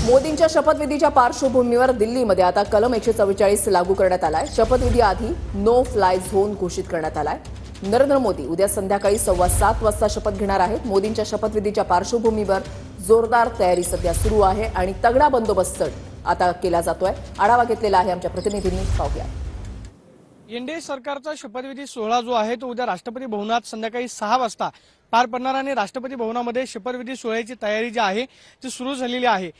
मोदींच्या शपथविधीच्या पार्श्वभूमीवर दिल्लीमध्ये आता कलम 144 लागू करण्यात आलाय। शपथविधी आधी नो फ्लाय झोन घोषित करण्यात आलाय। नरेंद्र मोदी उद्या संध्याकाळी 7:15 वाजता शपथ घेणार आहेत। मोदींच्या शपथविधीच्या पार्श्वभूमीवर जोरदार तयारी सध्या सुरू आहे आणि तगडा बंदोबस्त आता केला जातोय। आढावा घेतलेला आहे आमच्या प्रतिनिधींनी, पाहूया। एनडीए सरकारचा शपथविधी सोहळा जो आहे तो उद्या राष्ट्रपती भवनात संध्याकाळी 6 वाजता पार पडणार आणि राष्ट्रपती भवनामध्ये शपथविधी सोहळ्याची तयारी जी आहे ती सुरू झालेली आहे।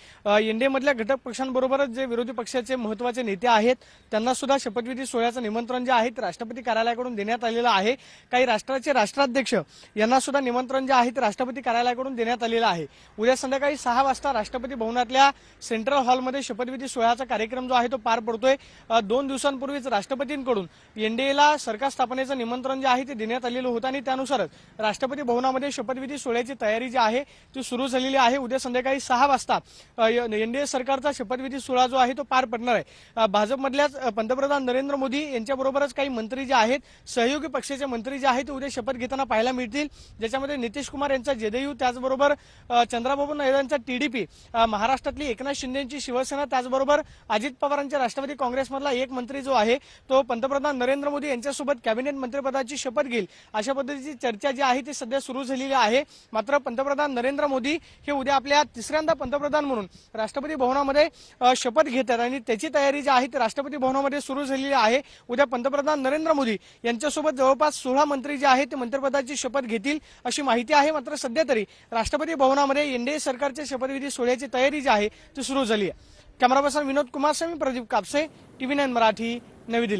एनडीए मधल्या घटक पक्षांबरोबरच जे विरोधी पक्षाचे महत्त्वाचे नेते आहेत त्यांना सुद्धा शपथविधी सोहळ्याचं निमंत्रण जे आहे ते राष्ट्रपती कार्यालयाकडून देण्यात आलेलं आहे। काही राष्ट्राचे राष्ट्राध्यक्ष यांना सुद्धा निमंत्रण जे आहे ते राष्ट्रपती कार्यालयाकडून देण्यात आलेलं आहे। उद्या संध्याकाळी 6 वाजता राष्ट्रपती भवनातल्या सेंट्रल हॉलमध्ये शपथविधी सोहळ्याचा कार्यक्रम जो आहे तो पार पडतोय। 2 दिवसांपूर्वीच राष्ट्रपतींकडून एनडीएला सरकार स्थापनेचं निमंत्रण जे आहे ते देण्यात आलेलं होतं आणि त्यानुसारच राष्ट्रपती भवनामध्ये शपथविधी सोहळ्याची तयारी जी आहे ती सुरू झालेली आहे। उद्या संध्याकाळी 6 वाजता एनडीए सरकारचा शपथविधी सोहळा जो आहे तो पार पडणार आहे। भाजपमधल्याच पंतप्रधान नरेंद्र मोदी यांच्याबरोबरच काही मंत्री जे आहेत, सहयोगी पक्षाचे मंत्री जे आहेत ते उद्या शपथ घेताना पाहायला मिळतील, ज्याच्यामध्ये नितीश कुमार यांचा जेडीयू, त्याचबरोबर चंद्रबाबू नायडू यांचा टीडीपी, महाराष्ट्रातली एकनाथ शिंदेची शिवसेना, त्याचबरोबर अजित पवारांच्या राष्ट्रवादी काँग्रेसमधला एक मंत्री जो आहे तो पंतप्रधान नरेंद्र मोदी यांच्यासोबत कॅबिनेट मंत्रिपदाची शपथ घेईल, अशा पद्धतीची चर्चा जी आहे ती सध्या सुरू झालेली आहे। मात्र पंतप्रधान नरेंद्र मोदी हे उद्या आपल्या तिसऱ्यांदा पंतप्रधान म्हणून राष्ट्रपती भवनामध्ये शपथ घेतात आणि त्याची तयारी जी आहे ती राष्ट्रपती भवनामध्ये सुरू झालेली आहे। उद्या पंतप्रधान नरेंद्र मोदी यांच्यासोबत जवळपास 16 मंत्री जे आहेत ते मंत्रिपदाची शपथ घेतील अशी माहिती आहे। मात्र सध्या तरी राष्ट्रपती भवनामध्ये एनडीए सरकारच्या शपथविधी सोहळ्याची तयारी जी आहे ती सुरू झाली आहे। कॅमेरा पर्सन विनोद कुमार सह मी प्रदीप कापसे, TV9 मराठी, नवी दिल्ली।